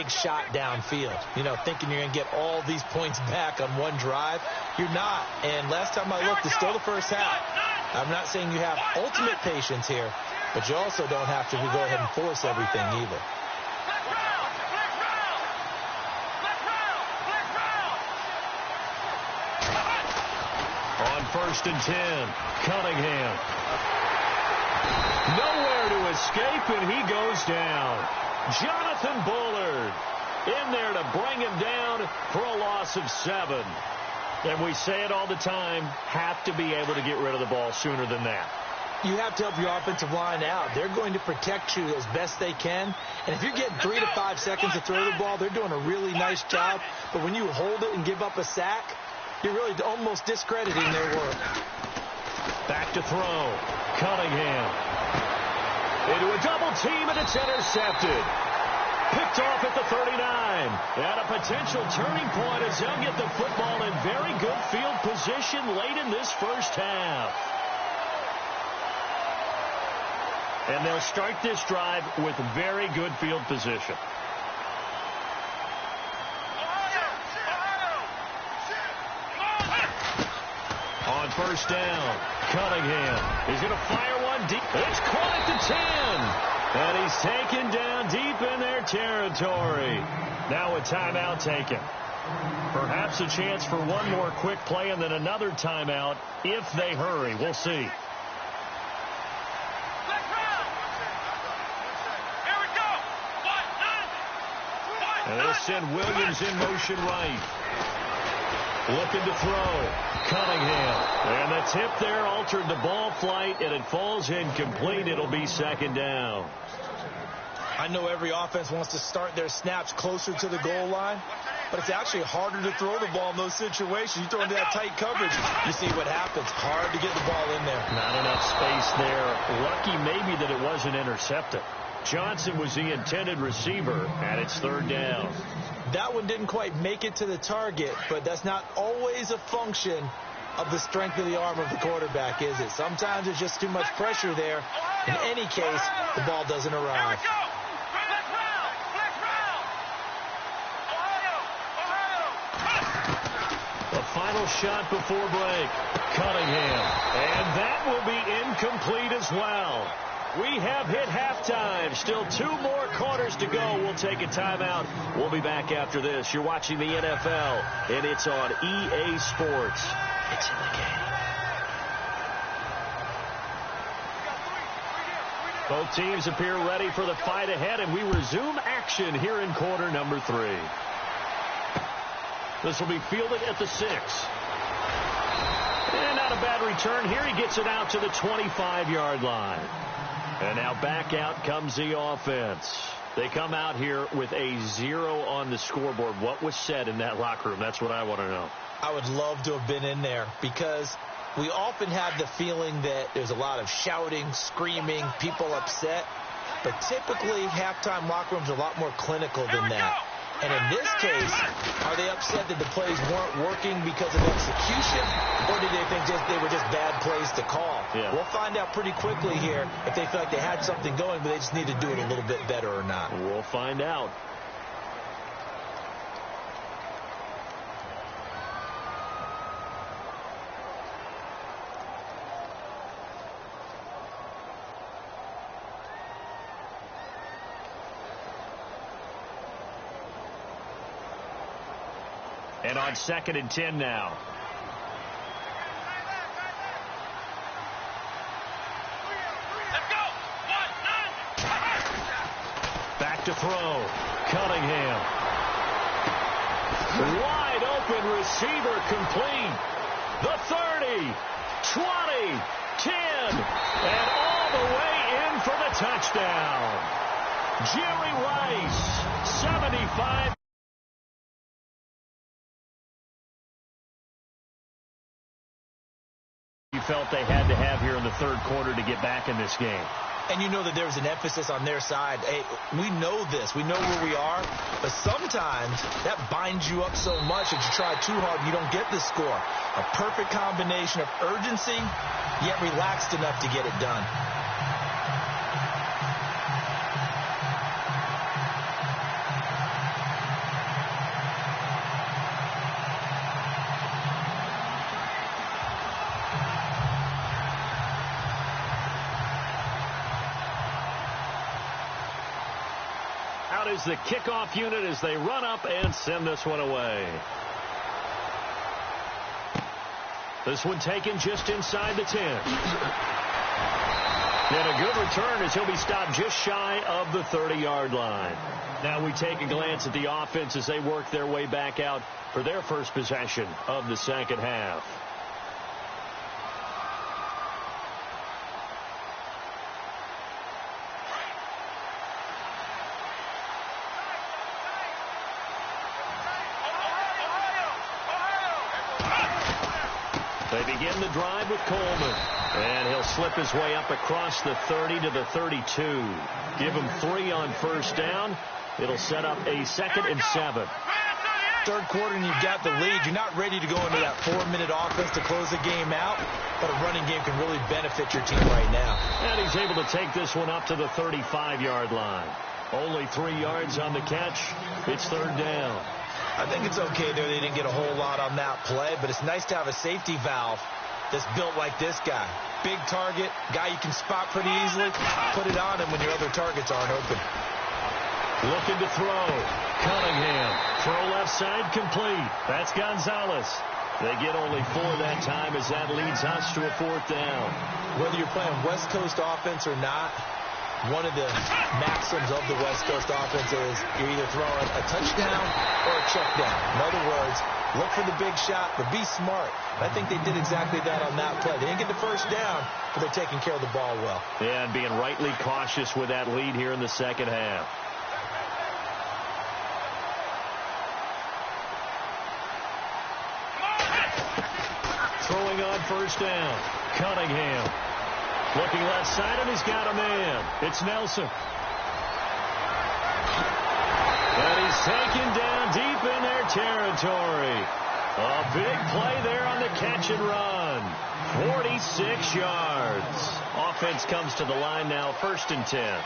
big shot downfield, thinking you're going to get all these points back on one drive. You're not. And last time I looked, it's still the first half. I'm not saying you have ultimate patience here, but you also don't have to go ahead and force everything either. On 1st and 10, Cunningham. Nowhere to escape, and he goes down. Jonathan Bullard in there to bring him down for a loss of 7. And we say it all the time, have to be able to get rid of the ball sooner than that. You have to help your offensive line out. They're going to protect you as best they can. And if you're getting 3 to 5 seconds to throw the ball, they're doing a really nice job. But when you hold it and give up a sack, you're really almost discrediting their work. Back to throw. Cunningham. Into a double team, and it's intercepted. Picked off at the 39. And a potential turning point as they'll get the football in very good field position late in this first half. And they'll start this drive with very good field position. On 1st down, Cunningham is going to fire one deep. It's caught at the 10. And he's taken down deep in their territory. Now a timeout taken. Perhaps a chance for one more quick play and then another timeout if they hurry. We'll see. And they'll send Williams in motion right. Looking to throw. Cunningham. And the tip there altered the ball flight, and it falls incomplete. It'll be 2nd down. I know every offense wants to start their snaps closer to the goal line, but it's actually harder to throw the ball in those situations. You throw into that tight coverage, you see what happens. Hard to get the ball in there. Not enough space there. Lucky maybe that it wasn't intercepted. Johnson was the intended receiver, and it's 3rd down. That one didn't quite make it to the target, but that's not always a function of the strength of the arm of the quarterback, is it? Sometimes there's just too much pressure there. In any case, the ball doesn't arrive. The final shot before break. Cunningham. And that will be incomplete as well. We have hit halftime. Still 2 more quarters to go. We'll take a timeout. We'll be back after this. You're watching the NFL, and it's on EA Sports. It's in the game. Both teams appear ready for the fight ahead, and we resume action here in quarter number 3. This will be fielded at the 6. And not a bad return here. He gets it out to the 25-yard line. And now back out comes the offense. They come out here with a 0 on the scoreboard. What was said in that locker room? That's what I want to know. I would love to have been in there because we often have the feeling that there's a lot of shouting, screaming, people upset. But typically, halftime locker rooms are a lot more clinical than that. And in this case, are they upset that the plays weren't working because of execution, or did they think they were just bad plays to call? Yeah. We'll find out pretty quickly here if they feel like they had something going, but they just need to do it a little bit better or not. We'll find out. And on 2nd and 10 now. Back to throw. Cunningham. Wide open receiver complete. The 30, 20, 10, and all the way in for the touchdown. Jerry Rice, 75. Felt they had to have here in the 3rd quarter to get back in this game. And you know that there was an emphasis on their side. Hey, we know this. We know where we are. But sometimes that binds you up so much that you try too hard and you don't get the score. A perfect combination of urgency, yet relaxed enough to get it done. out is the kickoff unit as they run up and send this one away. This one taken just inside the 10. And a good return as he'll be stopped just shy of the 30-yard line. Now we take a glance at the offense as they work their way back out for their first possession of the second half. They begin the drive with Coleman. And he'll slip his way up across the 30 to the 32. Give him 3 on first down. It'll set up a 2nd and 7. Third quarter and you've got the lead. You're not ready to go into that 4-minute offense to close the game out, but a running game can really benefit your team right now. And he's able to take this one up to the 35-yard line. Only 3 yards on the catch. It's third down. I think it's okay there. They didn't get a whole lot on that play, but it's nice to have a safety valve that's built like this guy. Big target, guy you can spot pretty easily. Put it on him when your other targets aren't open. Looking to throw. Cunningham. Throw left side complete. That's Gonzalez. They get only 4 that time as that leads us to a 4th down. Whether you're playing West Coast offense or not, one of the maxims of the West Coast offense is you're either throwing a touchdown or a check down. In other words, look for the big shot, but be smart. I think they did exactly that on that play. They didn't get the first down, but they're taking care of the ball well. Yeah, and being rightly cautious with that lead here in the second half. Throwing on first down. Cunningham. Looking left side, and he's got a man. It's Nelson. And he's taken down deep in their territory. A big play there on the catch and run. 46 yards. Offense comes to the line now, 1st and 10.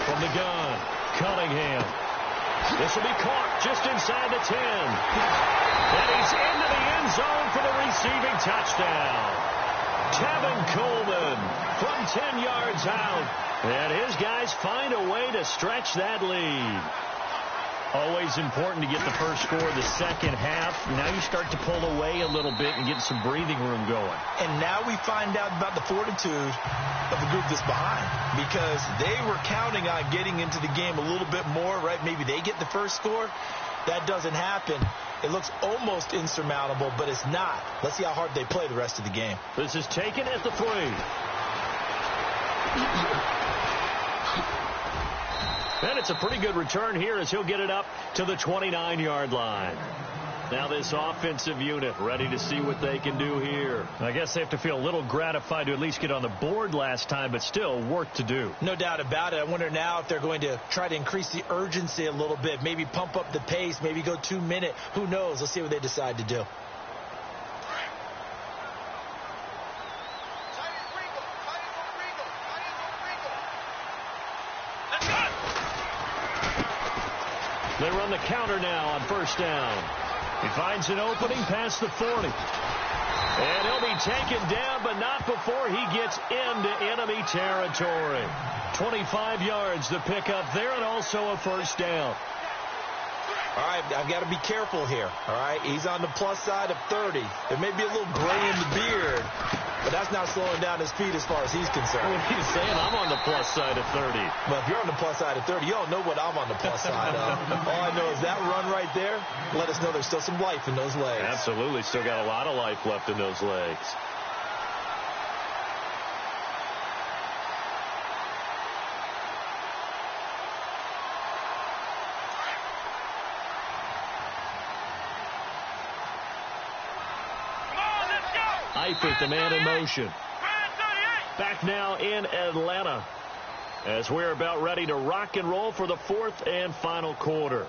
From the gun, Cunningham. This will be caught just inside the 10. And he's into the end zone for the receiving touchdown. Tevin Coleman from 10 yards out. And his guys find a way to stretch that lead. Always important to get the first score of the second half. Now you start to pull away a little bit and get some breathing room going. And now we find out about the fortitude of the group that's behind, because they were counting on getting into the game a little bit more, right? Maybe they get the first score. That doesn't happen. It looks almost insurmountable, but it's not. Let's see how hard they play the rest of the game. This is taken at the 3. And it's a pretty good return here as he'll get it up to the 29-yard line. Now this offensive unit ready to see what they can do here. I guess they have to feel a little gratified to at least get on the board last time, but still work to do. No doubt about it. I wonder now if they're going to try to increase the urgency a little bit, maybe pump up the pace, maybe go 2-minute. Who knows? Let's see what they decide to do. They run the counter now on first down. He finds an opening past the 40. And he'll be taken down, but not before he gets into enemy territory. 25 yards to pick up there, and also a first down. All right, I've got to be careful here. All right, he's on the plus side of 30. There may be a little gray in the beard, but that's not slowing down his speed as far as he's concerned. Well, he's saying I'm on the plus side of 30. Well, if you're on the plus side of 30, you don't know what I'm on the plus side of. All I know is that run right there let us know there's still some life in those legs. Absolutely, still got a lot of life left in those legs. Eifert, the man in motion. Back now in Atlanta as we're about ready to rock and roll for the 4th and final quarter.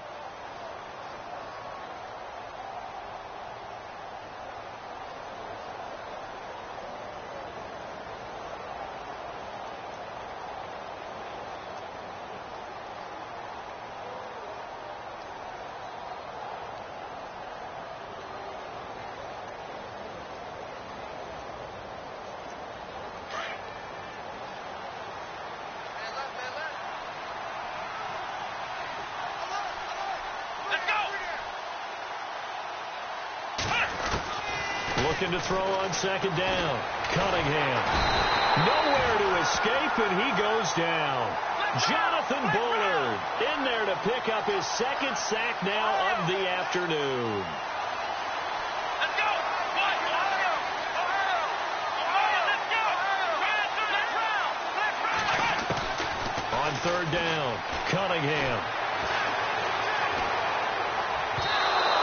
looking to throw on second down. Cunningham. Nowhere to escape, and he goes down. Jonathan Bullard in there to pick up his second sack now of the afternoon. On third down, Cunningham.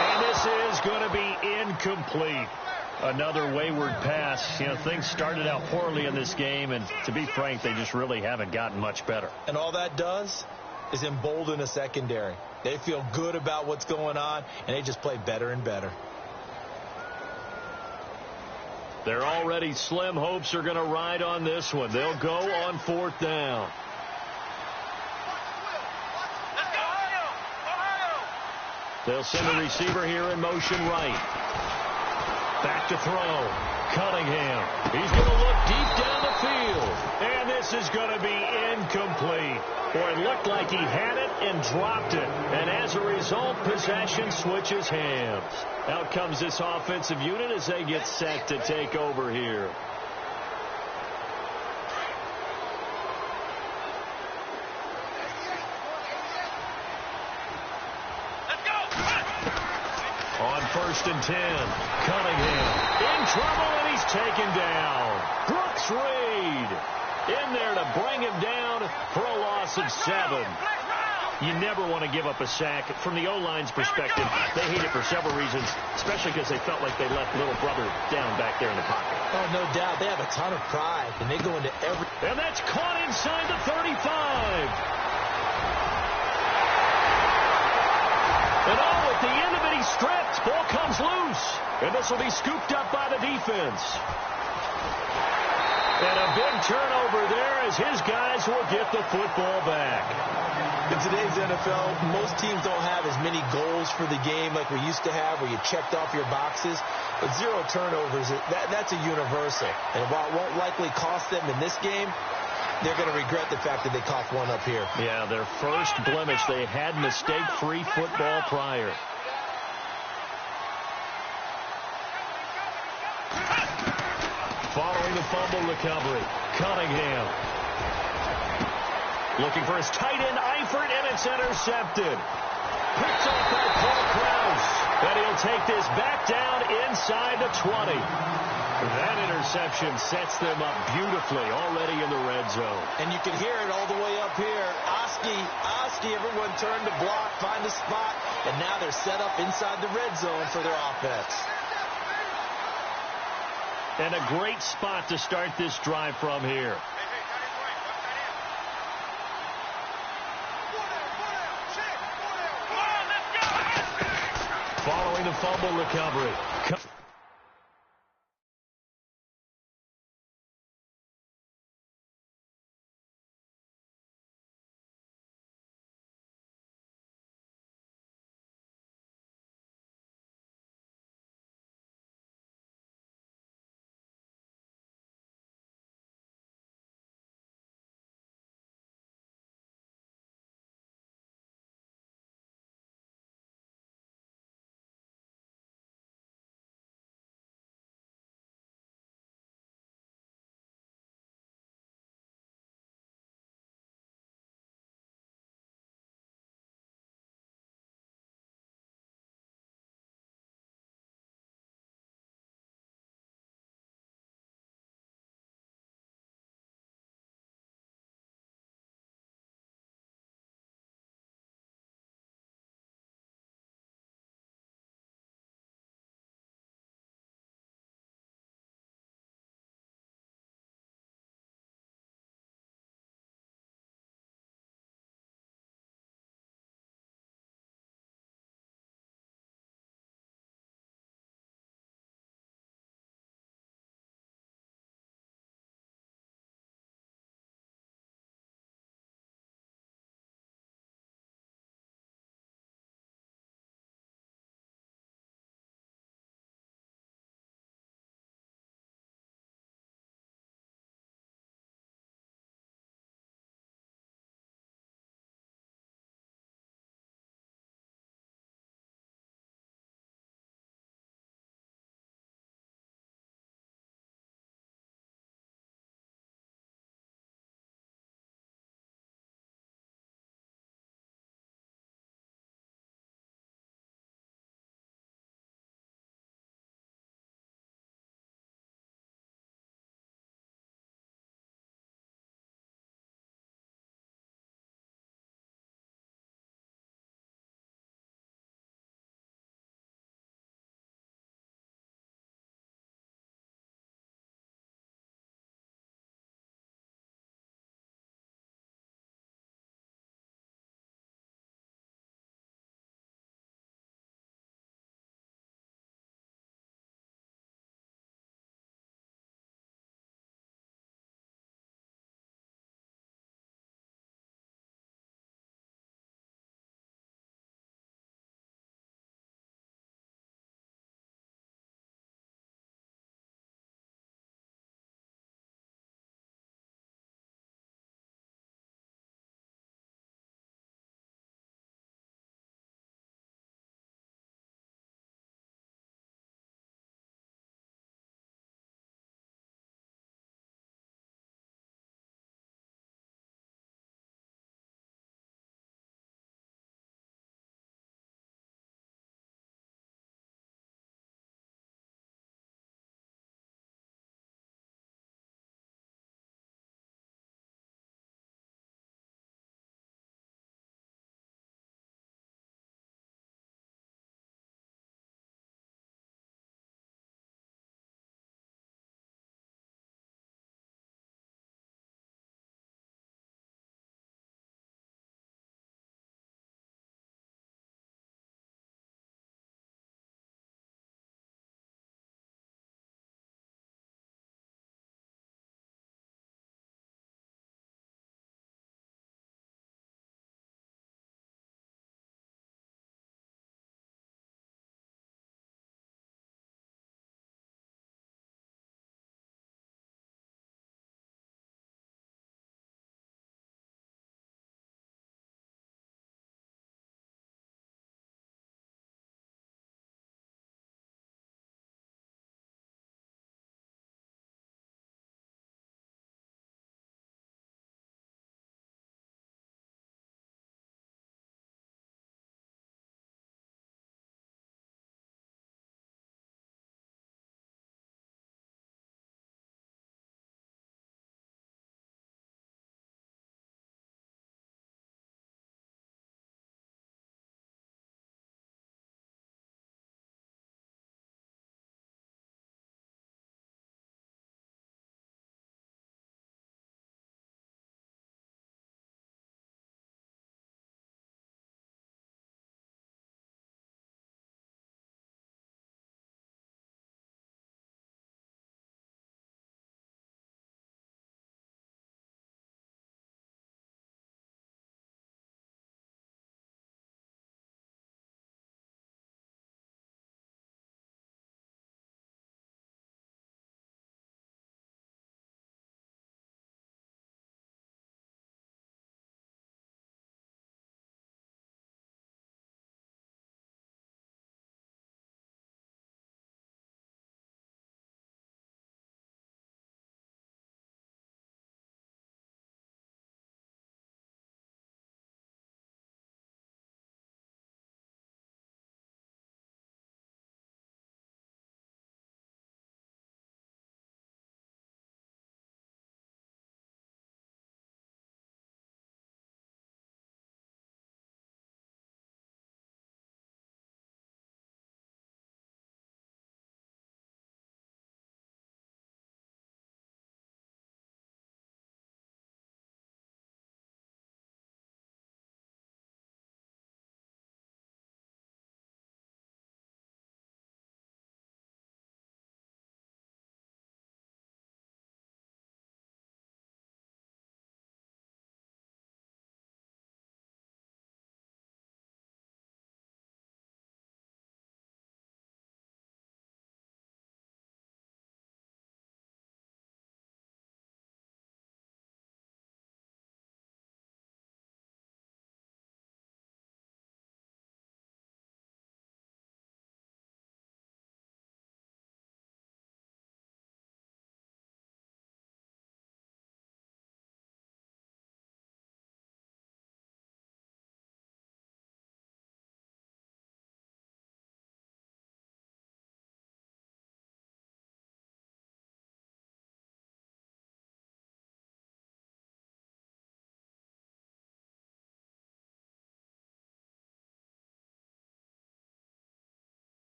And this is going to be incomplete. Another wayward pass. Things started out poorly in this game, and to be frank, they just really haven't gotten much better. And all that does is embolden the secondary. They feel good about what's going on, and they just play better and better. Their already slim hopes are going to ride on this one. They'll go on fourth down. They'll send the receiver here in motion right. Back to throw. Cunningham. He's going to look deep down the field. And this is going to be incomplete. Boy, it looked like he had it and dropped it. And as a result, possession switches hands. Out comes this offensive unit as they get set to take over here. On 1st and 10, Cunningham in trouble, and he's taken down. Brooks Reed in there to bring him down for a loss of 7. You never want to give up a sack. From the O-line's perspective, they hate it for several reasons, especially because they felt like they left little brother down back there in the pocket. Oh, no doubt. They have a ton of pride, and they go into every... And that's caught inside the 35. And oh, at the end of it, he stripped. Ball comes loose. And this will be scooped up by the defense. And a big turnover there as his guys will get the football back. In today's NFL, most teams don't have as many goals for the game like we used to have, where you checked off your boxes. But 0 turnovers, that's a universal. And while it won't likely cost them in this game, they're going to regret the fact that they coughed one up here. Yeah, their first blemish. They had mistake-free football prior. Following the fumble recovery, Cunningham. Looking for his tight end, Eifert, and it's intercepted. Picked off by Paul Krause. And he'll take this back down inside the 20. That interception sets them up beautifully already in the red zone. And you can hear it all the way up here. Oski, everyone turned to block, find a spot, and now they're set up inside the red zone for their offense. And a great spot to start this drive from here. Following the fumble recovery.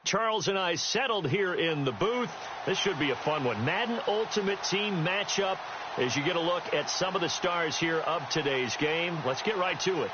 Charles and I settled here in the booth. This should be a fun one. Madden Ultimate Team matchup as you get a look at some of the stars here of today's game. Let's get right to it.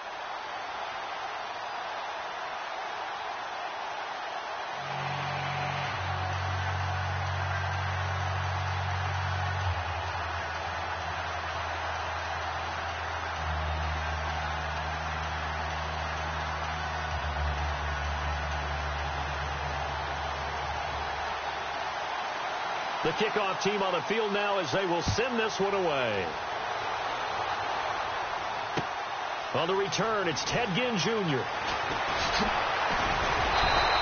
The kickoff team on the field now as they will send this one away. On the return, it's Ted Ginn Jr.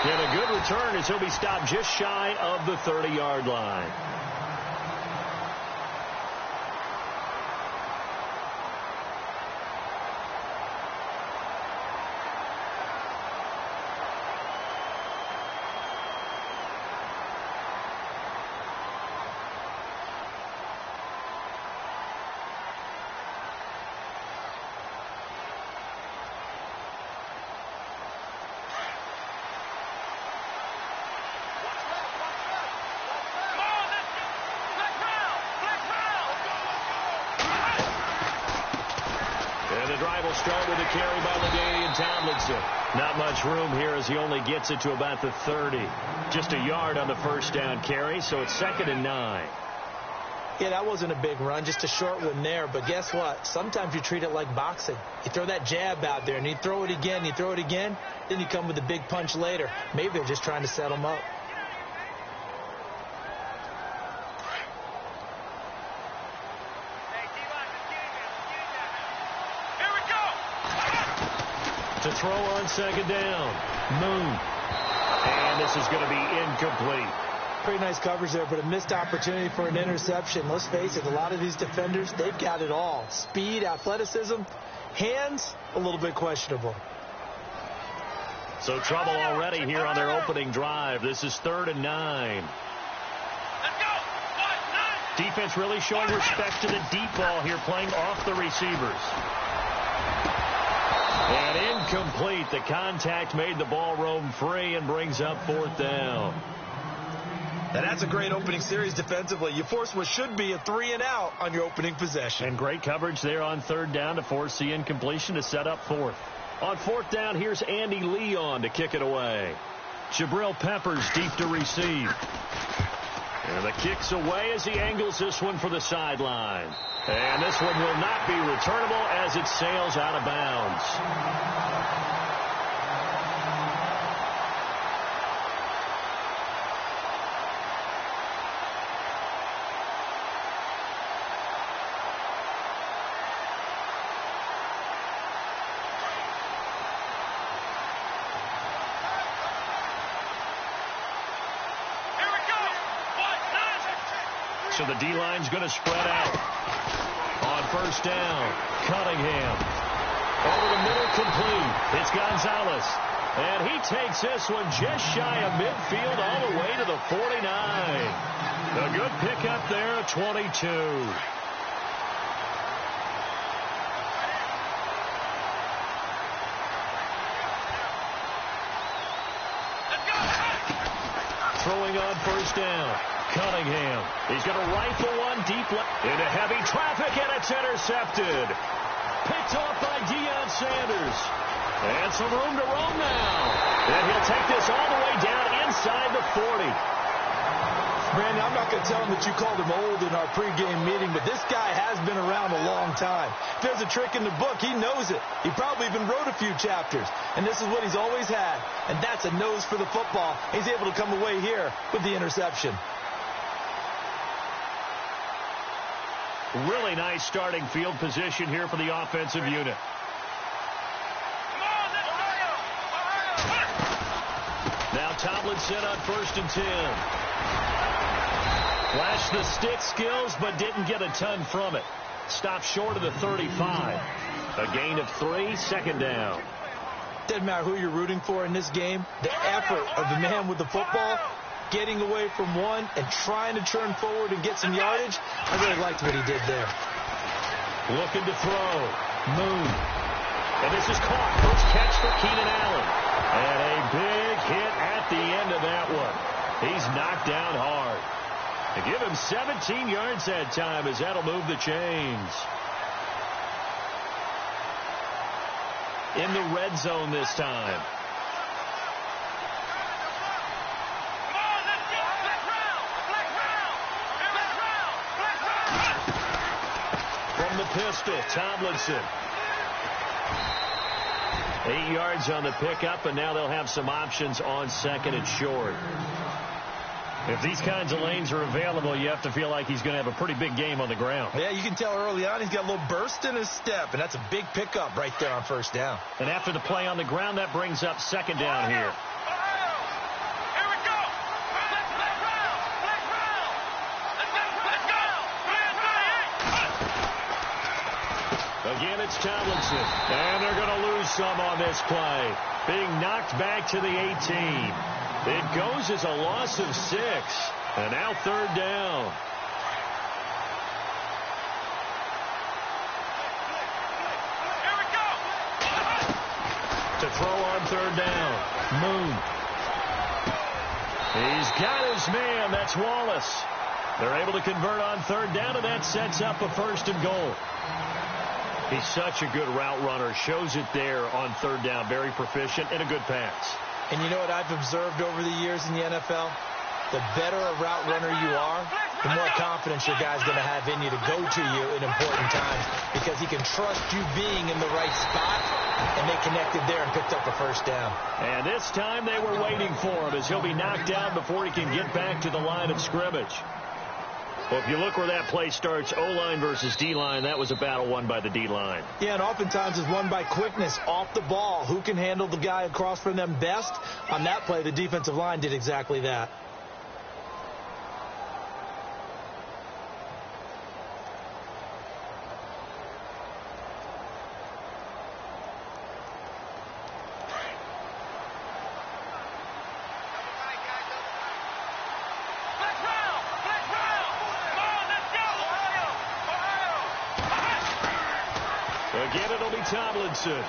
And a good return as he'll be stopped just shy of the 30-yard line. Start with a carry by LaDainian Tomlinson. Not much room here as he only gets it to about the 30. Just a yard on the first down carry, so it's 2nd and 9. Yeah, that wasn't a big run, just a short one there. But guess what? Sometimes you treat it like boxing. You throw that jab out there, and you throw it again, then you come with a big punch later. Maybe they're just trying to set him up. To throw on 2nd down. Moon. And this is going to be incomplete. Pretty nice coverage there, but a missed opportunity for an interception. Let's face it, a lot of these defenders, they've got it all. Speed, athleticism, hands, a little bit questionable. So trouble already here on their opening drive. This is 3rd and 9. Defense really showing respect to the deep ball here, playing off the receivers. And incomplete. The contact made the ball roam free and brings up 4th down. Now that's a great opening series defensively. You force what should be a 3-and-out on your opening possession. And great coverage there on 3rd down to force the incompletion to set up 4th. On 4th down, here's Andy Leon to kick it away. Jabril Peppers deep to receive. And the kick's away as he angles this one for the sideline. And this one will not be returnable as it sails out of bounds. So the D-line's going to spread out. On 1st down, Cunningham. Over the middle, complete. It's Gonzalez. And he takes this one just shy of midfield all the way to the 49. A good pickup there at 22. Throwing on 1st down. Cunningham. He's going to rifle one deep left into heavy traffic, and it's intercepted. Picked off by Deion Sanders. And some room to roam now. And he'll take this all the way down inside the 40. Brandon, I'm not going to tell him that you called him old in our pregame meeting, but this guy has been around a long time. If there's a trick in the book, he knows it. He probably even wrote a few chapters. And this is what he's always had. And that's a nose for the football. He's able to come away here with the interception. Really nice starting field position here for the offensive unit. Now Tomlinson on 1st and 10. Flashed the stick skills, but didn't get a ton from it. Stopped short of the 35. A gain of 3, 2nd down. Doesn't matter who you're rooting for in this game. The effort of the man with the football, getting away from one and trying to turn forward and get some yardage. I really liked what he did there. Looking to throw. Moon. And this is caught. First catch for Keenan Allen. And a big hit at the end of that one. He's knocked down hard. They give him 17 yards that time as that'll move the chains. In the red zone this time. From the pistol, Tomlinson. 8 yards on the pickup, and now they'll have some options on second and short. If these kinds of lanes are available, you have to feel like he's going to have a pretty big game on the ground. Yeah, you can tell early on he's got a little burst in his step, and that's a big pickup right there on first down. And after the play on the ground, that brings up second down here. Again, it's Tomlinson. And they're going to lose some on this play. Being knocked back to the 18. It goes as a loss of 6. And now third down. Here we go. To throw on third down. Moon. He's got his man. That's Wallace. They're able to convert on third down, and that sets up a first and goal. He's such a good route runner. Shows it there on third down. Very proficient and a good pass. And you know what I've observed over the years in the NFL? The better a route runner you are, the more confidence your guy's going to have in you to go to you in important times because he can trust you being in the right spot, and they connected there and picked up a first down. And this time they were waiting for him as he'll be knocked down before he can get back to the line of scrimmage. Well, if you look where that play starts, O-line versus D-line, that was a battle won by the D-line. Yeah, and oftentimes it's won by quickness off the ball. Who can handle the guy across from them best? On that play, the defensive line did exactly that. Again, it'll be Tomlinson.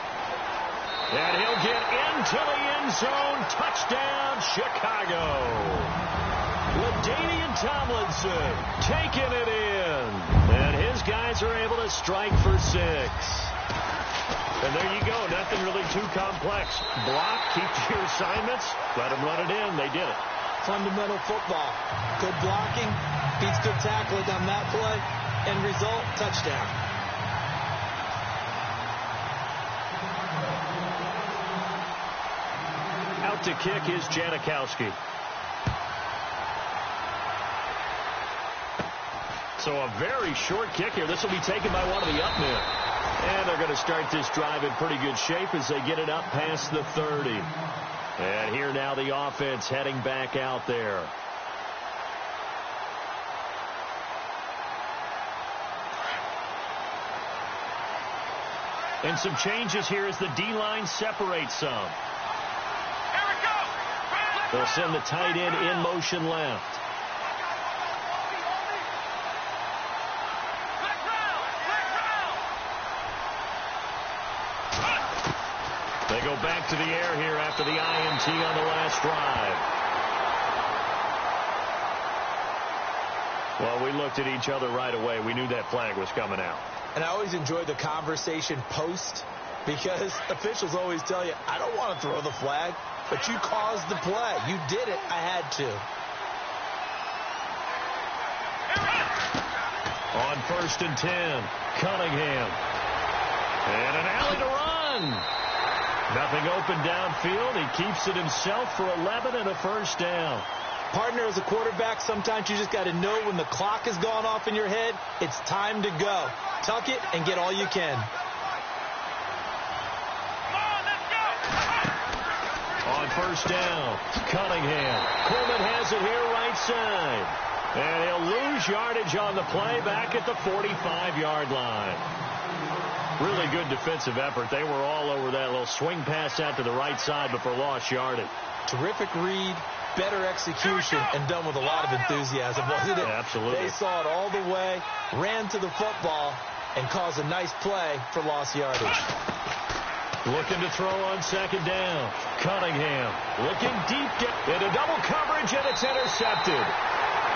And he'll get into the end zone. Touchdown, Chicago. LaDainian Tomlinson taking it in. And his guys are able to strike for 6. And there you go. Nothing really too complex. Block, keep to your assignments. Let them run it in. They did it. Fundamental football. Good blocking, beats good tackling on that play. End result, touchdown. Out to kick is Janikowski. So a very short kick here. This will be taken by one of the up men. And they're going to start this drive in pretty good shape as they get it up past the 30. And here now the offense heading back out there. And some changes here as the D-line separates some. They'll send the tight end in motion left. They go back to the air here after the INT on the last drive. Well, we looked at each other right away. We knew that flag was coming out. And I always enjoy the conversation post because officials always tell you, I don't want to throw the flag, but you caused the play. You did it. I had to. On 1st and 10, Cunningham. And an alley to run. Nothing open downfield. He keeps it himself for 11 and a first down. Partner, as a quarterback, sometimes you just got to know when the clock has gone off in your head, it's time to go. Tuck it and get all you can. On 1st down, Cunningham. Coleman has it here right side. And he'll lose yardage on the play back at the 45-yard line. Really good defensive effort. They were all over that little swing pass out to the right side before lost yardage. Terrific read, better execution, and done with a lot of enthusiasm, wasn't it? Absolutely. They saw it all the way, ran to the football, and caused a nice play for lost yardage. Looking to throw on second down. Cunningham looking deep into double coverage, and it's intercepted.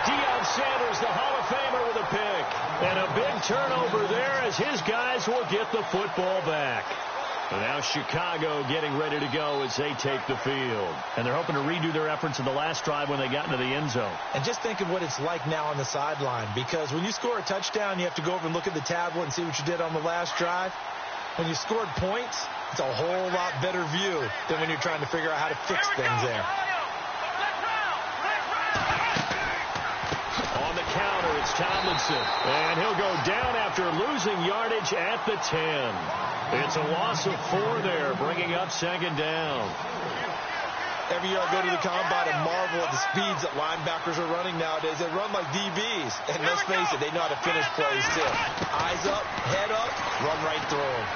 Deion Sanders, the Hall of Famer, with a pick. And a big turnover there as his guys will get the football back. And now Chicago getting ready to go as they take the field. And they're hoping to redo their efforts in the last drive when they got into the end zone. And just think of what it's like now on the sideline, because when you score a touchdown, you have to go over and look at the tablet and see what you did on the last drive. When you scored points, it's a whole lot better view than when you're trying to figure out how to fix things there. On the counter, it's Tomlinson. And he'll go down after losing yardage at the 10. It's a loss of 4 there, bringing up second down. Every year I go to the combine and marvel at the speeds that linebackers are running nowadays. They run like DBs. And let's face it, they know how to finish plays too. Eyes up, head up, run right through them.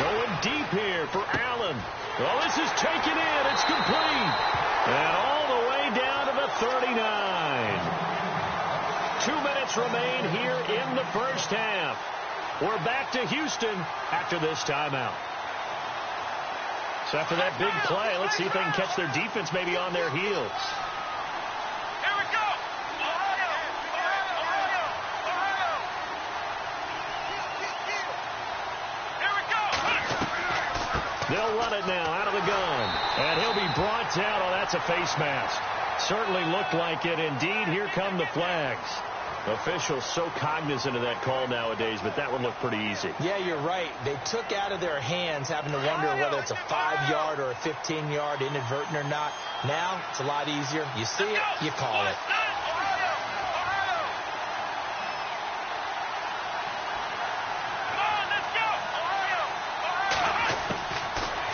Going deep here for Allen. Well, this is taken in. It's complete. And all the way down to the 39. 2 minutes remain here in the first half. We're back to Houston after this timeout. So after that big play, let's see if they can catch their defense maybe on their heels. Here we go. Here we go. They'll run it now out of the gun. And he'll be brought down. Oh, that's a face mask. Certainly looked like it. Indeed, here come the flags. Officials so cognizant of that call nowadays, but that one looked pretty easy. Yeah, you're right. They took out of their hands having to wonder whether it's a 5-yard or a 15-yard, inadvertent or not. Now, it's a lot easier. You see it, you call it.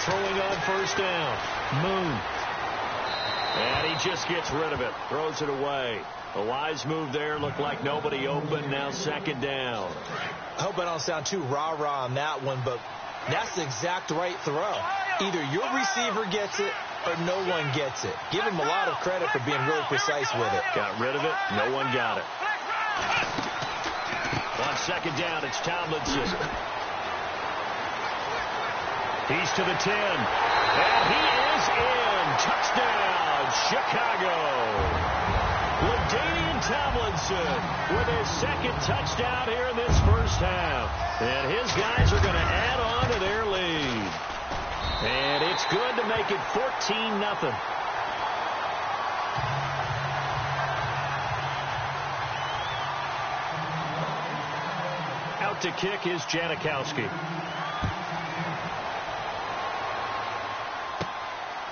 Throwing on first down. Moon. And he just gets rid of it. Throws it away. A wise move there. Looked like nobody open. Now second down. I hope I don't sound too rah-rah on that one, but that's the exact right throw. Either your receiver gets it or no one gets it. Give him a lot of credit for being really precise with it. Got rid of it. No one got it. On second down, it's Tomlinson. He's to the 10. And he is in. Touchdown, Chicago. LaDainian Tomlinson with his second touchdown here in this first half. And his guys are going to add on to their lead. And it's good to make it 14-0. Out to kick is Janikowski.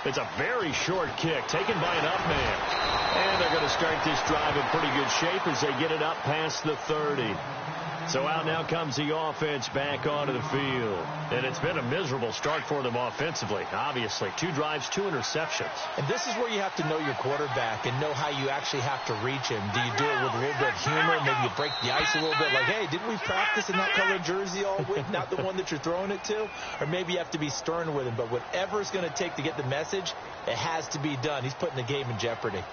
It's a very short kick taken by an up man. And they're going to start this drive in pretty good shape as they get it up past the 30. So out now comes the offense back onto the field. And it's been a miserable start for them offensively, obviously. 2 drives, 2 interceptions. And this is where you have to know your quarterback and know how you actually have to reach him. Do you do it with a little bit of humor? Maybe you break the ice a little bit like, hey, didn't we practice in that color jersey all week? Not the one that you're throwing it to? Or maybe you have to be stern with him. But whatever it's going to take to get the message, it has to be done. He's putting the game in jeopardy.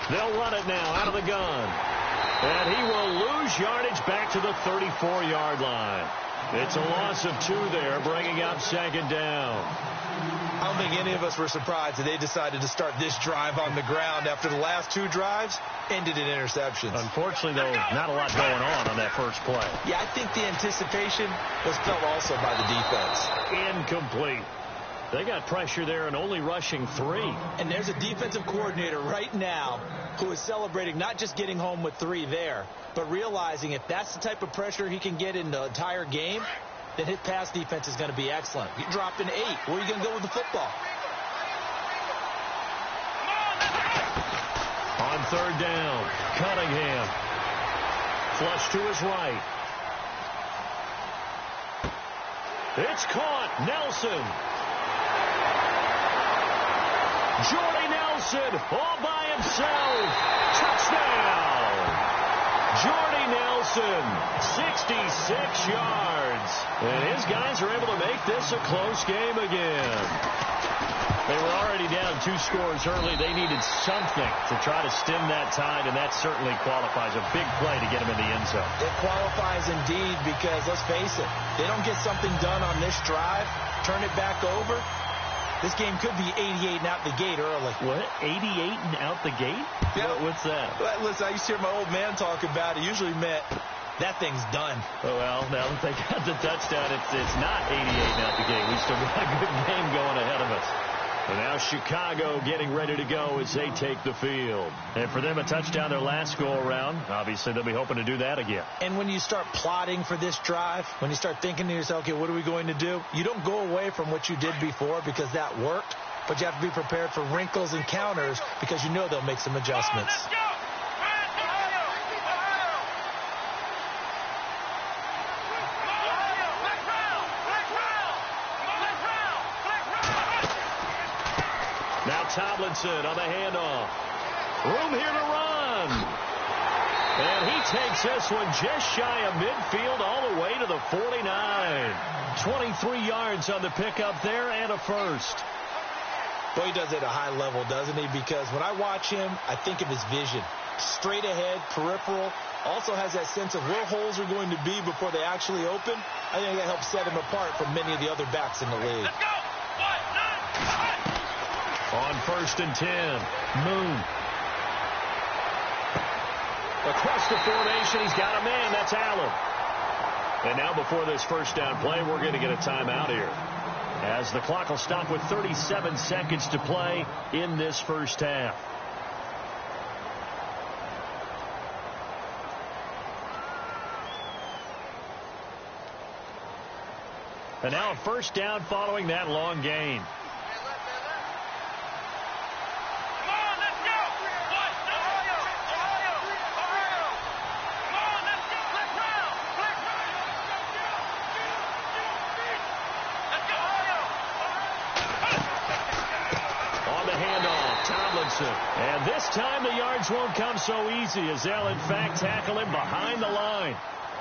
They'll run it now out of the gun. And he will lose yardage back to the 34-yard line. It's a loss of 2 there, bringing up second down. I don't think any of us were surprised that they decided to start this drive on the ground after the last 2 drives ended in interceptions. Unfortunately, though, not a lot going on that first play. Yeah, I think the anticipation was felt also by the defense. Incomplete. They got pressure there and only rushing 3. And there's a defensive coordinator right now who is celebrating not just getting home with 3 there, but realizing if that's the type of pressure he can get in the entire game, then his pass defense is going to be excellent. You drop in 8. Where are you going to go with the football? On third down, Cunningham. Flush to his right. It's caught. Nelson. Jordy Nelson all by himself. Touchdown. Jordy Nelson, 66 yards. And his guys are able to make this a close game again. They were already down 2 scores early. They needed something to try to stem that tide, and that certainly qualifies. A big play to get them in the end zone. It qualifies indeed because, let's face it, they don't get something done on this drive, turn it back over, this game could be 88 and out the gate early. What? 88 and out the gate? Yeah. What's that? Listen, I used to hear my old man talk about it. Usually meant that thing's done. Well, now that they got the touchdown, it's not 88 and out the gate. We still got a good game going ahead of us. And now Chicago getting ready to go as they take the field. And for them, a touchdown their last go-around. Obviously, they'll be hoping to do that again. And when you start plotting for this drive, when you start thinking to yourself, okay, what are we going to do? You don't go away from what you did before because that worked, but you have to be prepared for wrinkles and counters because you know they'll make some adjustments. Let's go! Now Tomlinson on the handoff. Room here to run. And he takes this one just shy of midfield all the way to the 49. 23 yards on the pickup there and a first. Boy, he does it at a high level, doesn't he? Because when I watch him, I think of his vision. Straight ahead, peripheral. Also has that sense of where holes are going to be before they actually open. I think that helps set him apart from many of the other backs in the league. Let's go! 1, 9, 5. On 1st and 10, Moon. Across the formation, he's got a man. That's Allen. And now before this first down play, we're going to get a timeout here, as the clock will stop with 37 seconds to play in this first half. And now a first down following that long gain. And this time the yards won't come so easy, as they'll in fact tackle him behind the line.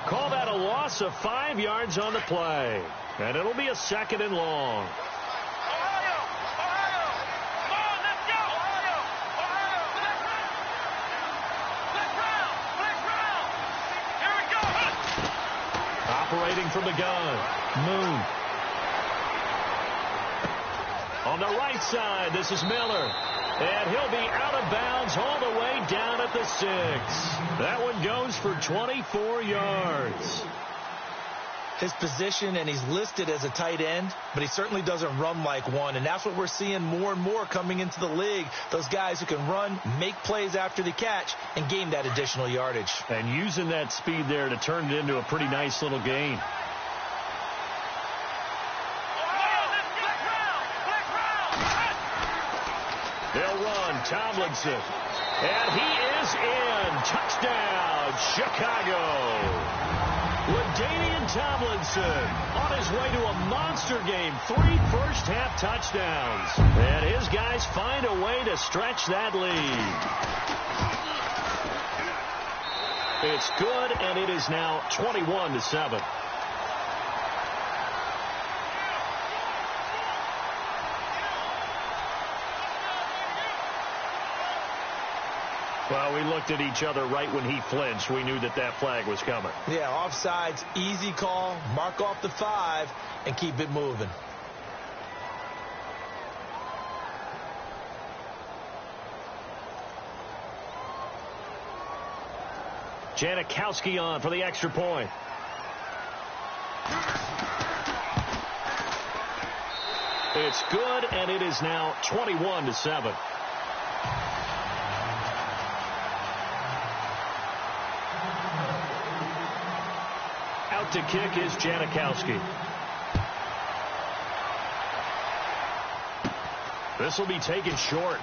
Call that a loss of 5 yards on the play. And it'll be a 2nd and long. Operating from the gun, Moon. On the right side, this is Miller. And he'll be out of bounds all the way down at the 6. That one goes for 24 yards. His position, and he's listed as a tight end, but he certainly doesn't run like one. And that's what we're seeing more and more coming into the league. Those guys who can run, make plays after the catch, and gain that additional yardage. And using that speed there to turn it into a pretty nice little gain. They'll run Tomlinson. And he is in. Touchdown, Chicago. LaDainian Tomlinson on his way to a monster game. 3 first-half touchdowns. And his guys find a way to stretch that lead. It's good, and it is now 21-7. Well, we looked at each other right when he flinched. We knew that that flag was coming. Yeah, offsides, easy call. Mark off the 5 and keep it moving. Janikowski on for the extra point. It's good, and it is now 21-7. Out to kick is Janikowski. This will be taken short.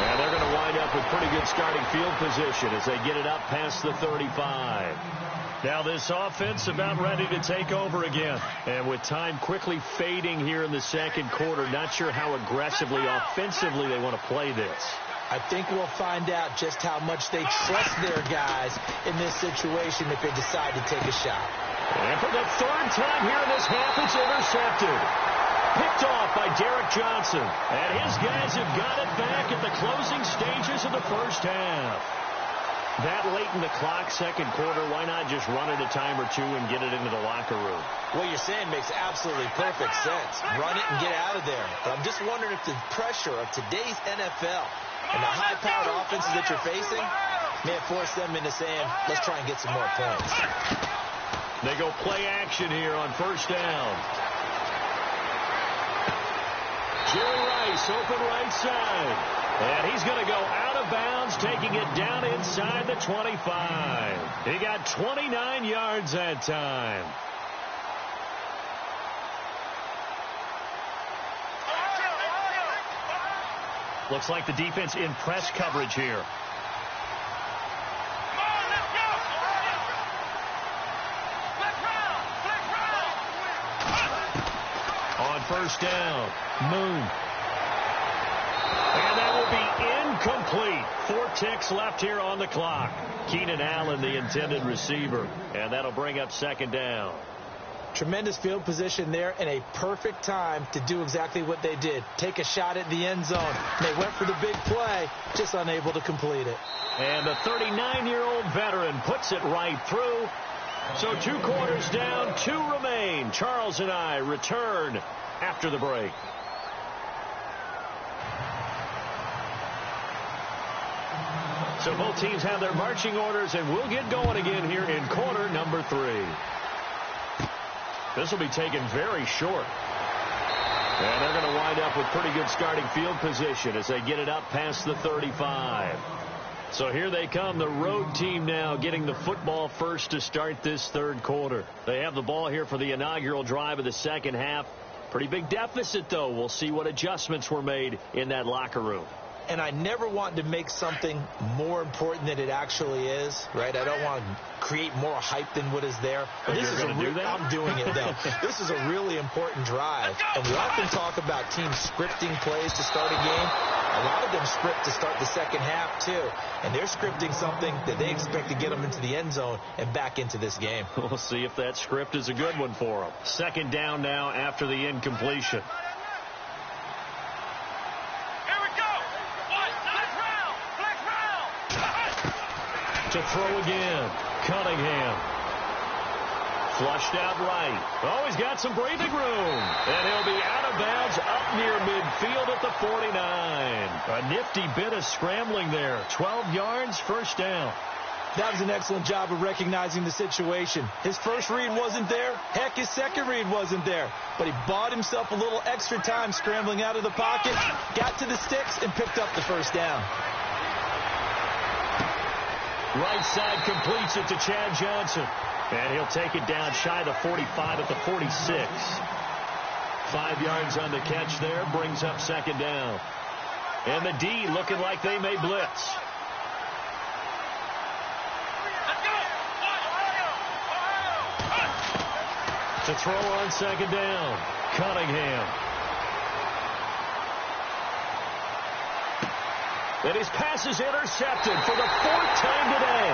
And they're going to wind up with pretty good starting field position as they get it up past the 35. Now this offense about ready to take over again. And with time quickly fading here in the second quarter, not sure how aggressively, offensively they want to play this. I think we'll find out just how much they trust their guys in this situation if they decide to take a shot. And for the third time here in this half, it's intercepted. Picked off by Derek Johnson. And his guys have got it back at the closing stages of the first half. That late in the clock, second quarter, why not just run it a time or two and get it into the locker room? What you're saying makes absolutely perfect sense. Run it and get out of there. But I'm just wondering if the pressure of today's NFL and the high-powered offenses that you're facing may have forced them into saying, let's try and get some more points. They go play action here on first down. Jerry Rice, open right side. And he's going to go out of bounds, taking it down inside the 25. He got 29 yards that time. Looks like the defense in press coverage here. On first down, Moon. And that will be incomplete. 4 ticks left here on the clock. Keenan Allen, the intended receiver. And that'll bring up second down. Tremendous field position there and a perfect time to do exactly what they did. Take a shot at the end zone. They went for the big play, just unable to complete it. And the 39-year-old veteran puts it right through. So 2 quarters down, 2 remain. Charles and I return after the break. So both teams have their marching orders, and we'll get going again here in quarter number 3. This will be taken very short. And they're going to wind up with pretty good starting field position as they get it up past the 35. So here they come, the road team now getting the football first to start this third quarter. They have the ball here for the inaugural drive of the second half. Pretty big deficit, though. We'll see what adjustments were made in that locker room. And I never want to make something more important than it actually is, right? I don't want to create more hype than what is there. But this is I'm doing it, though. This is a really important drive. And we often talk about teams scripting plays to start a game. A lot of them script to start the second half, too. And they're scripting something that they expect to get them into the end zone and back into this game. We'll see if that script is a good one for them. Second down now after the incompletion. To throw again, Cunningham. Flushed out right. Oh, he's got some breathing room. And he'll be out of bounds up near midfield at the 49. A nifty bit of scrambling there. 12 yards, first down. That was an excellent job of recognizing the situation. His first read wasn't there. Heck, his second read wasn't there. But he bought himself a little extra time scrambling out of the pocket, got to the sticks, and picked up the first down. Right side completes it to Chad Johnson. And he'll take it down shy of the 45 at the 46. 5 yards on the catch there. Brings up second down. And the D looking like they may blitz. To throw on second down. Cunningham. And his pass is intercepted for the 4th time today.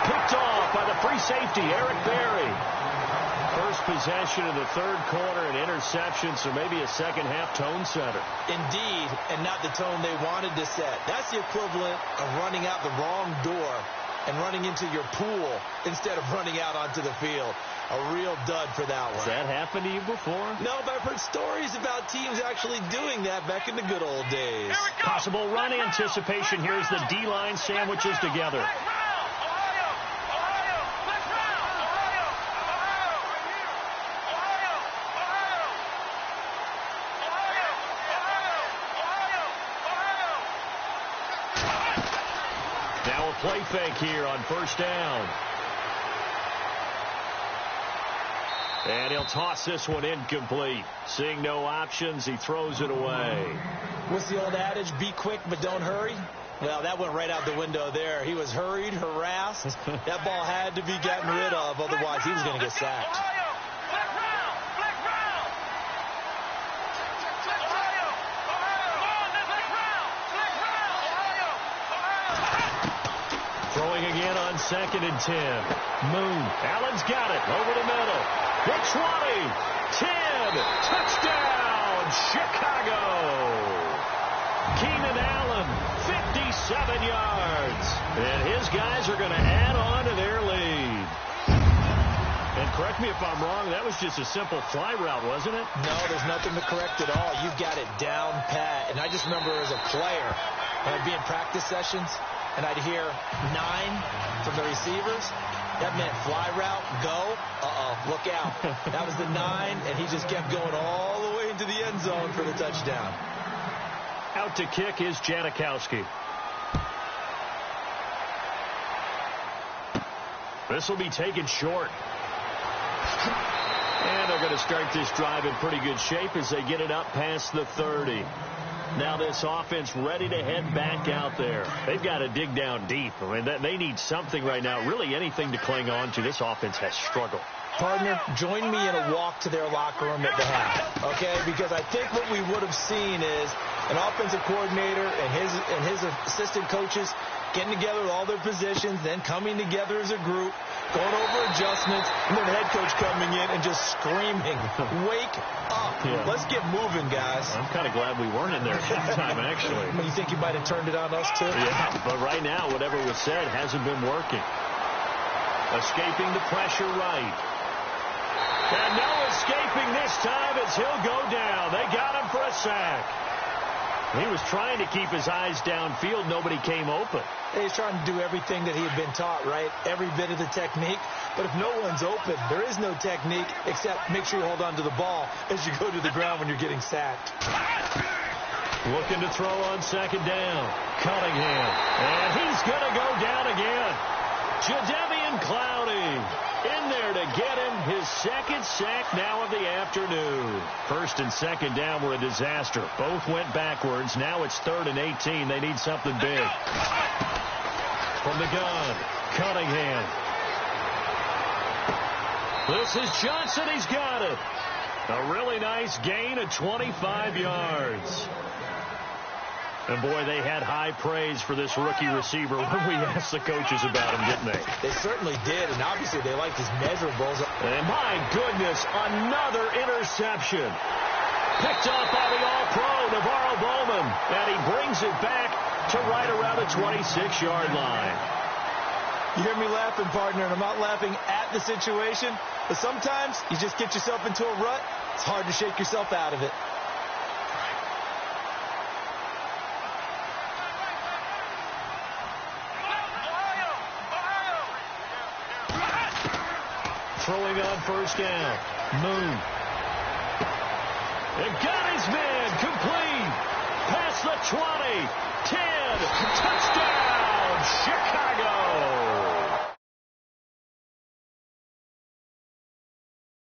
Picked off by the free safety, Eric Berry. First possession of the third quarter, an interception, so maybe a second half tone setter. Indeed, and not the tone they wanted to set. That's the equivalent of running out the wrong door and running into your pool instead of running out onto the field. A real dud for that one. Has that happened to you before? No, but I've heard stories about teams actually doing that back in the good old days. Possible run anticipation here as the D-line sandwiches together. Now a play fake here on first down. And he'll toss this one incomplete. Seeing no options, he throws it away. What's the old adage? Be quick, but don't hurry. Well, that went right out the window there. He was hurried, harassed. That ball had to be gotten rid of, otherwise he was going to get sacked. Throwing again on 2nd and 10. Moon. Allen's got it. Over the middle. The 20. 10. Touchdown, Chicago. Keenan Allen, 57 yards. And his guys are going to add on to their lead. And correct me if I'm wrong, that was just a simple fly route, wasn't it? No, there's nothing to correct at all. You've got it down pat. And I just remember as a player, when I'd be in practice sessions, and I'd hear 9 from the receivers. That meant fly route, go, look out. That was the 9, and he just kept going all the way into the end zone for the touchdown. Out to kick is Janikowski. This will be taken short. And they're going to start this drive in pretty good shape as they get it up past the 30. Now this offense ready to head back out there. They've got to dig down deep. I mean, they need something right now, really anything to cling on to. This offense has struggled. Partner, join me in a walk to their locker room at the half, okay? Because I think what we would have seen is an offensive coordinator and his assistant coaches getting together with all their positions, then coming together as a group, going over adjustments, and then the head coach coming in and just screaming, wake up. Yeah. Let's get moving, guys. I'm kind of glad we weren't in there at that time, actually. You think you might have turned it on us, too? Yeah, but right now, whatever was said hasn't been working. Escaping the pressure right. And no escaping this time as he'll go down. They got him for a sack. He was trying to keep his eyes downfield. Nobody came open. He's trying to do everything that he had been taught, right? Every bit of the technique. But if no one's open, there is no technique except make sure you hold on to the ball as you go to the ground when you're getting sacked. Looking to throw on 2nd down. Cunningham. And he's going to go down again. Jadeveon Clowney in there to get him his 2nd sack now of the afternoon. 1st and 2nd down were a disaster. Both went backwards. Now it's 3rd and 18. They need something big. From the gun, Cunningham. This is Johnson. He's got it. A really nice gain of 25 yards. And, boy, they had high praise for this rookie receiver when we asked the coaches about him, didn't they? They certainly did, and obviously they liked his measurables. And, my goodness, another interception. Picked off by the All-Pro, Navarro Bowman. And he brings it back to right around the 26-yard line. You hear me laughing, partner, and I'm not laughing at the situation. But sometimes you just get yourself into a rut. It's hard to shake yourself out of it. Throwing on 1st down. Moon. And got his man complete. Past the 20. 10. Touchdown, Chicago.